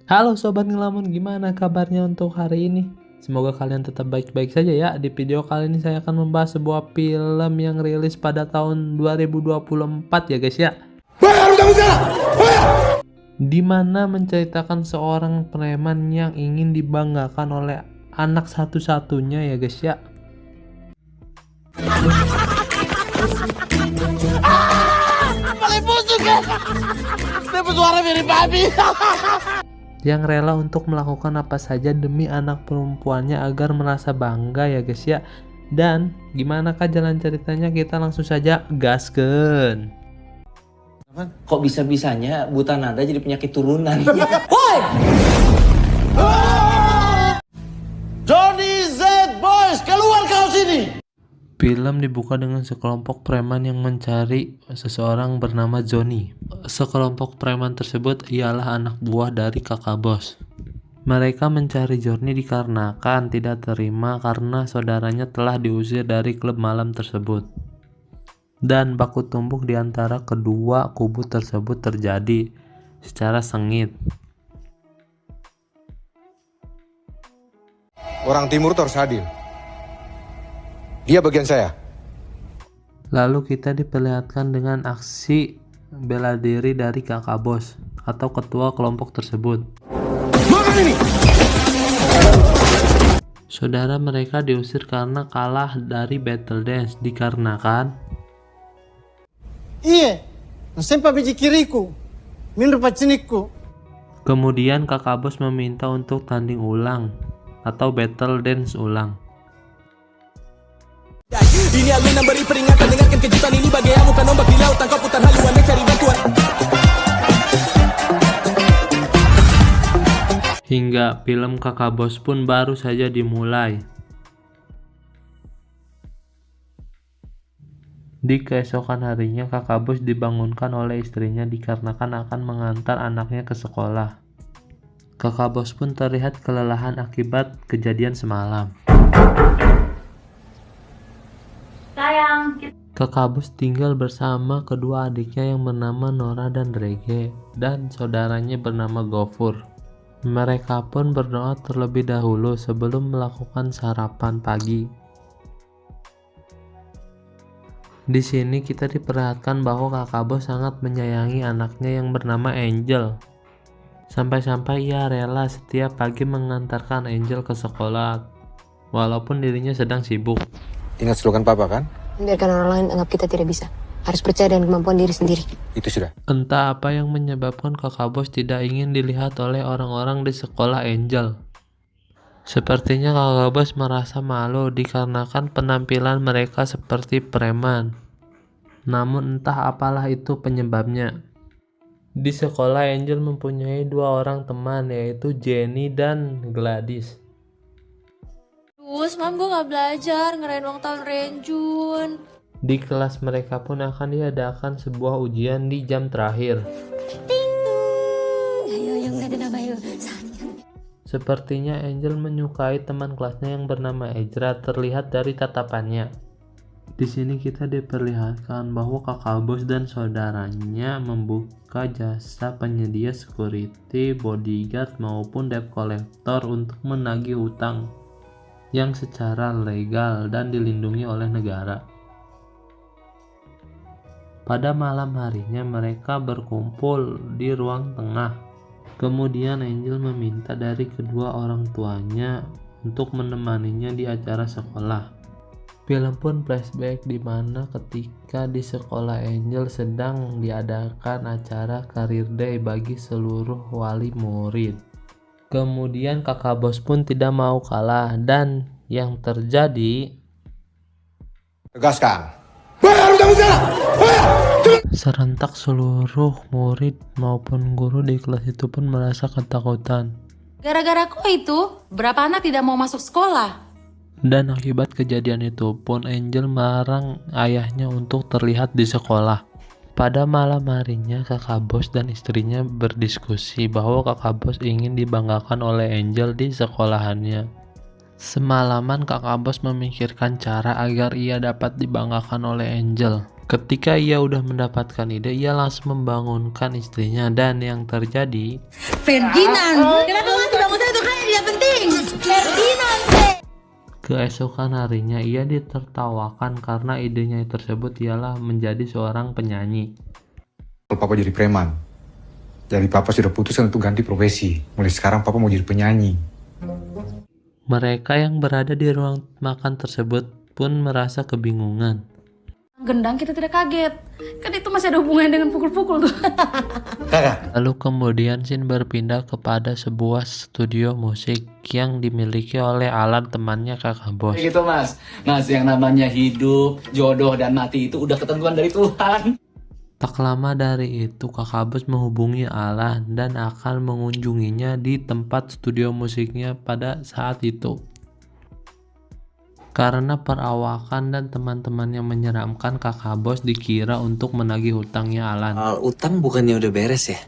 Halo Sobat Ngelamun, gimana kabarnya untuk hari ini? Semoga kalian tetap baik-baik saja ya. Di video kali ini saya akan membahas sebuah film yang rilis pada tahun 2024 ya guys ya. Di mana menceritakan seorang preman yang ingin dibanggakan oleh anak satu-satunya ya guys ya. Yang rela untuk melakukan apa saja demi anak perempuannya agar merasa bangga ya guys ya. Dan gimana kah jalan ceritanya, kita langsung saja gasken. Kok bisa-bisanya buta nada jadi penyakit turunan? Johnny Z Boys, keluar kau sini! Film dibuka dengan sekelompok preman yang mencari seseorang bernama Johnny. Sekelompok preman tersebut ialah anak buah dari kakak bos. Mereka mencari Johnny dikarenakan tidak terima karena saudaranya telah diusir dari klub malam tersebut. Dan baku tumbuk di antara kedua kubu tersebut terjadi secara sengit. Orang timur itu harus adil. Dia bagian saya. Lalu kita diperlihatkan dengan aksi bela diri dari kakak bos atau ketua kelompok tersebut. Saudara mereka diusir karena kalah dari battle dance dikarenakan Iya, nasempa biji kiriku, minur paciniku. kemudian kakak bos meminta untuk tanding ulang atau battle dance ulang. Ini alunan beri peringatan, dengarkan kejutan ini bagai amukan ombak di laut, tangkap putar haluan dan cari bantuan. Hingga film kakak bos pun baru saja dimulai. Di keesokan harinya kakak bos dibangunkan oleh istrinya dikarenakan akan mengantar anaknya ke sekolah. Kakak bos pun terlihat kelelahan akibat kejadian semalam. Kakak bos tinggal bersama kedua adiknya yang bernama Nora dan Rege dan saudaranya bernama Gofur. Mereka pun berdoa terlebih dahulu sebelum melakukan sarapan pagi. Di sini kita diperlihatkan bahwa kakak bos sangat menyayangi anaknya yang bernama Angel. Sampai-sampai ia rela setiap pagi mengantarkan Angel ke sekolah walaupun dirinya sedang sibuk. Ingat slogan papa kan? Biarkan orang lain anggap kita tidak bisa. Harus percaya dengan kemampuan diri sendiri. Itu sudah. Entah apa yang menyebabkan kakak bos tidak ingin dilihat oleh orang-orang di sekolah Angel. Sepertinya kakak bos merasa malu dikarenakan penampilan mereka seperti preman. Namun entah apalah itu penyebabnya. Di sekolah Angel mempunyai dua orang teman, yaitu Jenny dan Gladys. Semalam gue gak belajar, ngerayain ulang tahun Renjun. Di kelas mereka pun akan diadakan sebuah ujian di jam terakhir. Sepertinya Angel menyukai teman kelasnya yang bernama Ezra, terlihat dari tatapannya. Di sini kita diperlihatkan bahwa kakak bos dan saudaranya membuka jasa penyedia security, bodyguard maupun debt collector untuk menagih hutang yang secara legal dan dilindungi oleh negara. Pada malam harinya mereka berkumpul di ruang tengah. Kemudian Angel meminta dari kedua orang tuanya untuk menemaninya di acara sekolah. Film pun flashback di mana ketika di sekolah Angel sedang diadakan acara career day bagi seluruh wali murid. Kemudian kakak bos pun tidak mau kalah dan yang terjadi Tegaskan. serentak seluruh murid maupun guru di kelas itu pun merasa ketakutan. Gara-gara kok itu, berapa anak tidak mau masuk sekolah? Dan akibat kejadian itu pun Angel melarang ayahnya untuk terlihat di sekolah. Pada malam harinya kakak bos dan istrinya berdiskusi bahwa kakak bos ingin dibanggakan oleh Angel di sekolahannya. Semalaman kakak bos memikirkan cara agar ia dapat dibanggakan oleh Angel. Ketika ia udah mendapatkan ide, ia langsung membangunkan istrinya dan yang terjadi Ferdinand, kenapa masih bangun saya itu kan yang tidak penting. Ferdinand. keesokan harinya ia ditertawakan karena idenya tersebut ialah menjadi seorang penyanyi. Kalau papa jadi preman, jadi papa sudah putuskan untuk ganti profesi. Mulai sekarang papa mau jadi penyanyi. Mereka yang berada di ruang makan tersebut pun merasa kebingungan. Gendang kita tidak kaget. Kan itu masih ada hubungannya dengan pukul-pukul tuh. Kakak, Lalu kemudian scene berpindah kepada sebuah studio musik yang dimiliki oleh Alan, temannya kakak bos. gitu mas. Mas, yang namanya hidup, jodoh, dan mati itu udah ketentuan dari Tuhan. Tak lama dari itu kakak bos menghubungi Alan dan akan mengunjunginya di tempat studio musiknya pada saat itu. Karena perawakan dan teman-teman yang menyeramkan, kakak bos dikira untuk menagih hutangnya Alan. Utang bukannya udah beres ya?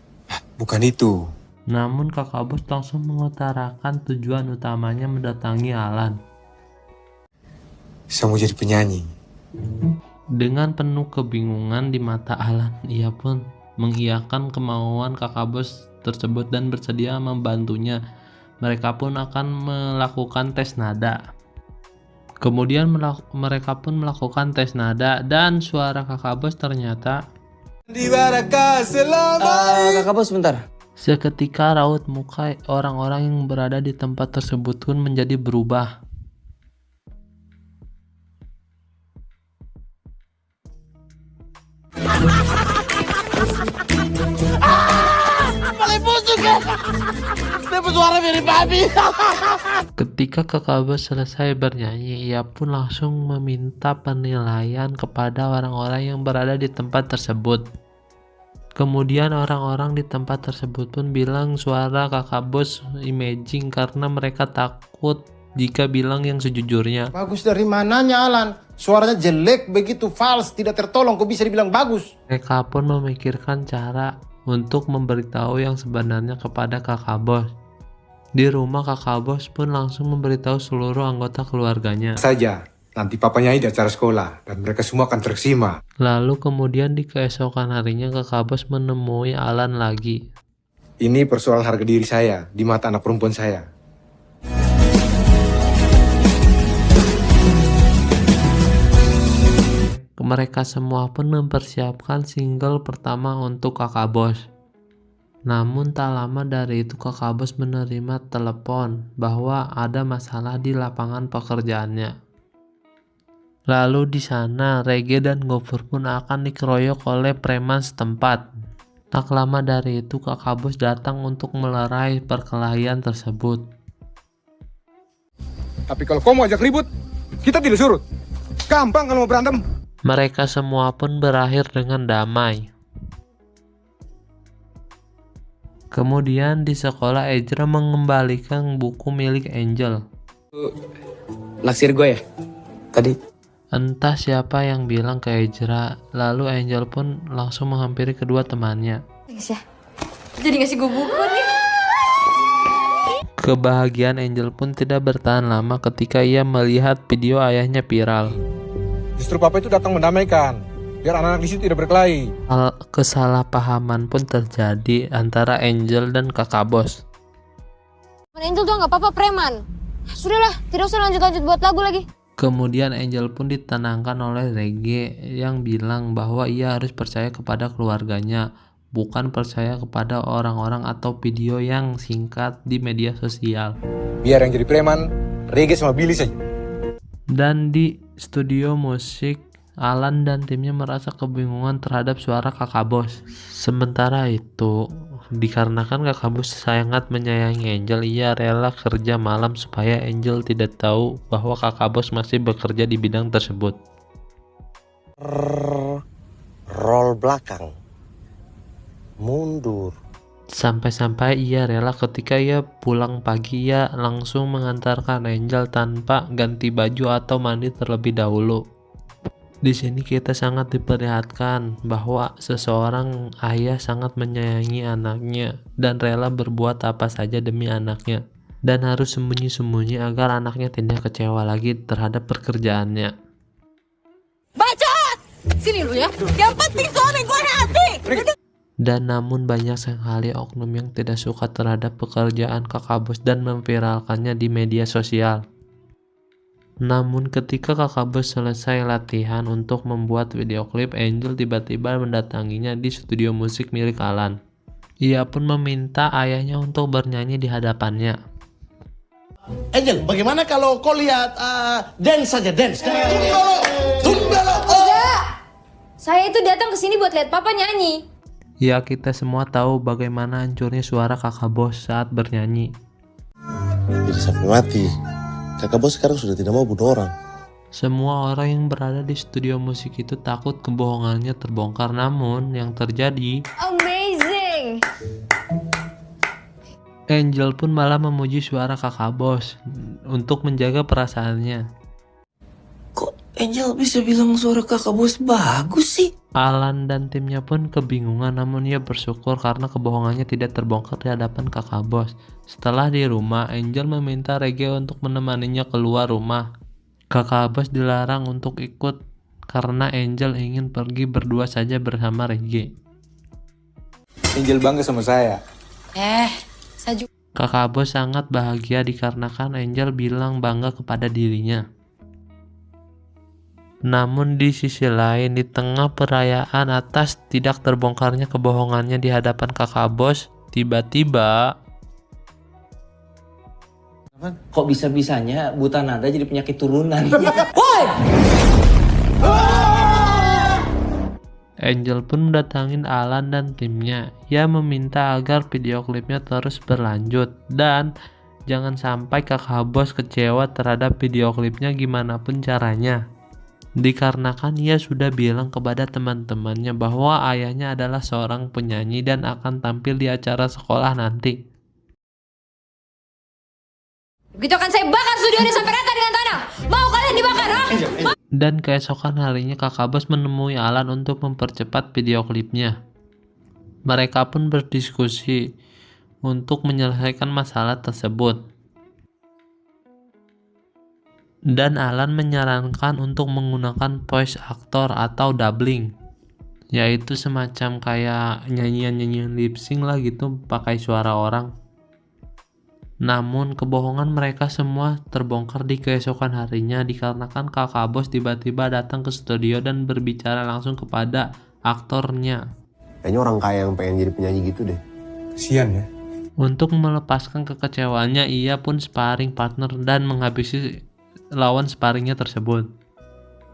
Bukan itu. Namun kakak bos langsung mengutarakan tujuan utamanya mendatangi Alan. Saya mau jadi penyanyi. Dengan penuh kebingungan di mata Alan, ia pun mengiyakan kemauan kakak bos tersebut dan bersedia membantunya. Mereka pun akan melakukan tes nada. Kemudian mereka pun melakukan tes nada dan suara kakak bos ternyata Kakak bos sebentar. seketika raut muka orang-orang yang berada di tempat tersebut pun menjadi berubah. Ketika kakak bos selesai bernyanyi, ia pun langsung meminta penilaian kepada orang-orang yang berada di tempat tersebut. Kemudian orang-orang di tempat tersebut pun bilang suara kakak bos imaging karena mereka takut jika bilang yang sejujurnya. Bagus dari mananya Alan? Suaranya jelek begitu, false, tidak tertolong. Kok bisa dibilang bagus? Mereka pun memikirkan cara untuk memberitahu yang sebenarnya kepada kakak bos. Di rumah kakak bos pun langsung memberitahu seluruh anggota keluarganya. Saja, nanti papa nyanyi di acara sekolah dan mereka semua akan tersima. Lalu kemudian di keesokan harinya kakak bos menemui Alan lagi. Ini persoalan harga diri saya di mata anak perempuan saya. Mereka semua pun mempersiapkan single pertama untuk kakak bos. Namun tak lama dari itu kakak bos menerima telepon bahwa ada masalah di lapangan pekerjaannya. Lalu di sana Rege dan Gofur pun akan dikeroyok oleh preman setempat. Tak lama dari itu kakak bos datang untuk melerai perkelahian tersebut. Tapi kalau kau mau ajak ribut, kita tidak surut. Gampang kalau mau berantem. Mereka semua pun berakhir dengan damai. Kemudian di sekolah Ezra mengembalikan buku milik Angel. Naksir gue ya? Tadi. Entah siapa yang bilang ke Ezra, lalu Angel pun langsung menghampiri kedua temannya. Thanks ya. Jadi ngasih gue buku nih. Kebahagiaan Angel pun tidak bertahan lama ketika ia melihat video ayahnya viral. Justru papa itu datang mendamaikan, biar anak-anak di situ tidak berkelahi. Kesalahpahaman pun terjadi antara Angel dan kakak bos. Angel tuh nggak apa-apa preman. Sudahlah, tidak usah lanjut-lanjut buat lagu lagi. Kemudian Angel pun ditenangkan oleh Rege yang bilang bahwa ia harus percaya kepada keluarganya, bukan percaya kepada orang-orang atau video yang singkat di media sosial. Biar yang jadi preman, Rege sama Billy saja. Dan di studio musik, Alan dan timnya merasa kebingungan terhadap suara kakak bos. Sementara itu, dikarenakan kakak bos sangat menyayangi Angel, ia rela kerja malam supaya Angel tidak tahu bahwa kakak bos masih bekerja di bidang tersebut. Roll belakang. Mundur. Sampai-sampai ia rela ketika ia pulang pagi, ia langsung mengantarkan Angel tanpa ganti baju atau mandi terlebih dahulu. Di sini kita sangat diperlihatkan bahwa seseorang ayah sangat menyayangi anaknya dan rela berbuat apa saja demi anaknya, dan harus sembunyi-sembunyi agar anaknya tidak kecewa lagi terhadap pekerjaannya. Bacot! Sini lu ya. Yang penting suami gue happy. Dan namun banyak sekali oknum yang tidak suka terhadap pekerjaan kakak bos dan memviralkannya di media sosial. Namun ketika kakak bos selesai latihan untuk membuat video klip, Angel tiba-tiba mendatanginya di studio musik milik Alan. Ia pun meminta ayahnya untuk bernyanyi di hadapannya. Angel, bagaimana kalau kau lihat dance saja, dance. Enggak. Saya itu datang ke sini buat lihat papa nyanyi. Ya, kita semua tahu bagaimana hancurnya suara kakak bos saat bernyanyi. Jadi sampai mati. Kakak bos sekarang sudah tidak mau bunuh orang. Semua orang yang berada di studio musik itu takut kebohongannya terbongkar, namun yang terjadi, Amazing. Angel pun malah memuji suara kakak bos untuk menjaga perasaannya. Kok Angel bisa bilang suara kakak bos bagus sih? Alan dan timnya pun kebingungan, namun ia bersyukur karena kebohongannya tidak terbongkar di hadapan kakak bos. Setelah di rumah, Angel meminta Reggie untuk menemaninya keluar rumah. Kakak bos dilarang untuk ikut karena Angel ingin pergi berdua saja bersama Reggie. Angel bangga sama saya. Saya juga. Kakak bos sangat bahagia dikarenakan Angel bilang bangga kepada dirinya. Namun di sisi lain, di tengah perayaan atas tidak terbongkarnya kebohongannya di hadapan kakak bos, tiba-tiba Kok bisa-bisanya buta nada jadi penyakit turunan? Angel pun mendatangin Alan dan timnya. Ia meminta agar video klipnya terus berlanjut dan jangan sampai kakak bos kecewa terhadap video klipnya gimana pun caranya. Dikarenakan ia sudah bilang kepada teman-temannya bahwa ayahnya adalah seorang penyanyi dan akan tampil di acara sekolah nanti. Begitu akan saya bakar studio ini sampai rata dengan tanah. Mau kalian dibakar, ha? Dan keesokan harinya kakak bos menemui Alan untuk mempercepat video klipnya. Mereka pun berdiskusi untuk menyelesaikan masalah tersebut. Dan Alan menyarankan untuk menggunakan voice actor atau dubbing, yaitu semacam kayak nyanyian lip sync lah gitu pakai suara orang. Namun kebohongan mereka semua terbongkar di keesokan harinya dikarenakan kakak bos tiba-tiba datang ke studio dan berbicara langsung kepada aktornya. Kayaknya orang kaya yang pengen jadi penyanyi gitu deh. Kasian ya. Untuk melepaskan kekecewaannya, ia pun sparring partner dan menghabisi lawan sparringnya tersebut.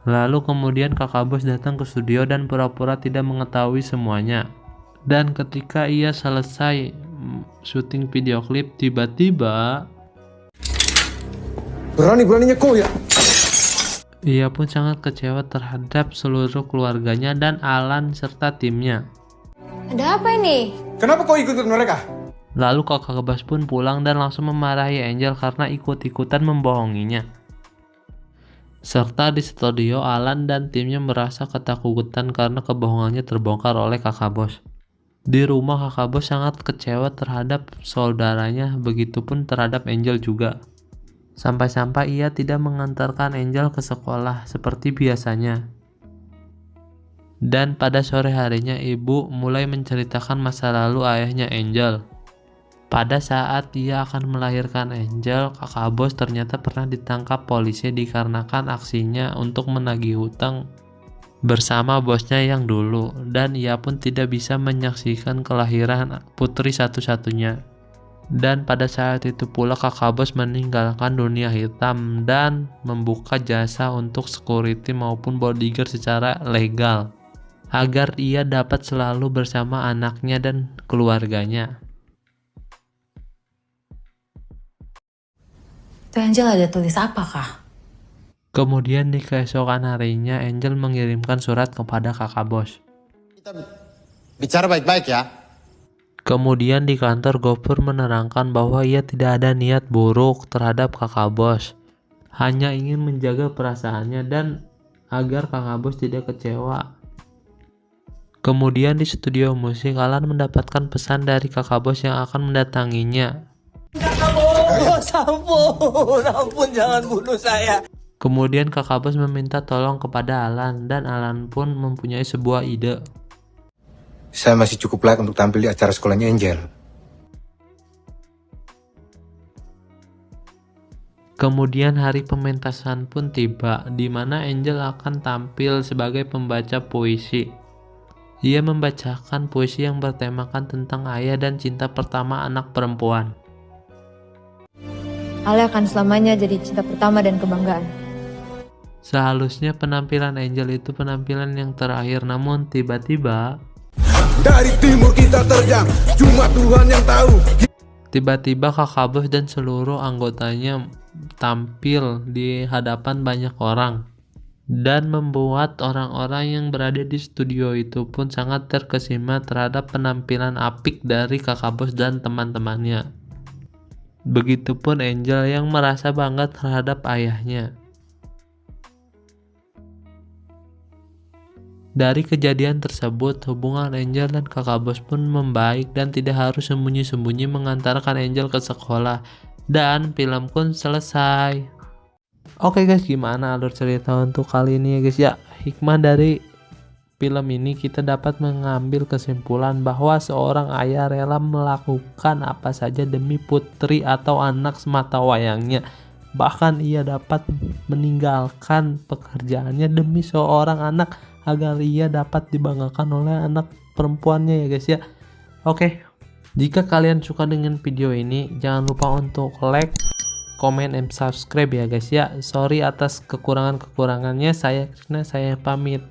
Lalu kemudian kakak bos datang ke studio dan pura-pura tidak mengetahui semuanya. Dan ketika ia selesai syuting video klip, tiba-tiba Berani-beraninya kau ya. ia pun sangat kecewa terhadap seluruh keluarganya dan Alan serta timnya. Ada apa ini? Kenapa kau ikut mereka? Lalu kakak bos pun pulang dan langsung memarahi Angel karena ikut-ikutan membohonginya. Serta di studio, Alan dan timnya merasa ketakutan karena kebohongannya terbongkar oleh kakak bos. Di rumah, kakak bos sangat kecewa terhadap saudaranya, begitupun terhadap Angel juga. Sampai-sampai ia tidak mengantarkan Angel ke sekolah seperti biasanya. Dan pada sore harinya, ibu mulai menceritakan masa lalu ayahnya Angel. Pada saat ia akan melahirkan Angel, kakak bos ternyata pernah ditangkap polisi dikarenakan aksinya untuk menagih hutang bersama bosnya yang dulu, dan ia pun tidak bisa menyaksikan kelahiran putri satu-satunya. Dan pada saat itu pula kakak bos meninggalkan dunia hitam dan membuka jasa untuk security maupun bodyguard secara legal agar ia dapat selalu bersama anaknya dan keluarganya. Itu Angel ada tulis apa kah? Kemudian di keesokan harinya, Angel mengirimkan surat kepada kakak bos. Kita bicara baik-baik ya. Kemudian di kantor, Gopur menerangkan bahwa ia tidak ada niat buruk terhadap kakak bos, hanya ingin menjaga perasaannya dan agar kakak bos tidak kecewa. Kemudian di studio musik, Alan mendapatkan pesan dari kakak bos yang akan mendatanginya. Kakak bos, ampun jangan bunuh saya. Kemudian kakak bos meminta tolong kepada Alan, dan Alan pun mempunyai sebuah ide. Saya masih cukup layak untuk tampil di acara sekolahnya Angel. Kemudian hari pementasan pun tiba, di mana Angel akan tampil sebagai pembaca puisi. Ia membacakan puisi yang bertemakan tentang ayah dan cinta pertama anak perempuan. Ale akan selamanya jadi cinta pertama dan kebanggaan. Seharusnya penampilan Angel itu penampilan yang terakhir, namun tiba-tiba Dari timur kita terjang, cuma Tuhan yang tahu. tiba-tiba kakak bos dan seluruh anggotanya tampil di hadapan banyak orang, dan membuat orang-orang yang berada di studio itu pun sangat terkesima terhadap penampilan apik dari kakak bos dan teman-temannya. Begitupun Angel yang merasa bangga terhadap ayahnya. Dari kejadian tersebut, hubungan Angel dan kakak bos pun membaik dan tidak harus sembunyi-sembunyi mengantarkan Angel ke sekolah. Dan film pun selesai. Oke guys, gimana alur cerita untuk kali ini ya guys ya. Hikmah dari film ini kita dapat mengambil kesimpulan bahwa seorang ayah rela melakukan apa saja demi putri atau anak semata wayangnya. Bahkan ia dapat meninggalkan pekerjaannya demi seorang anak agar ia dapat dibanggakan oleh anak perempuannya ya guys ya. Oke, jika kalian suka dengan video ini, jangan lupa untuk like, comment, and subscribe ya guys ya. Sorry atas kekurangan-kekurangannya, saya pamit.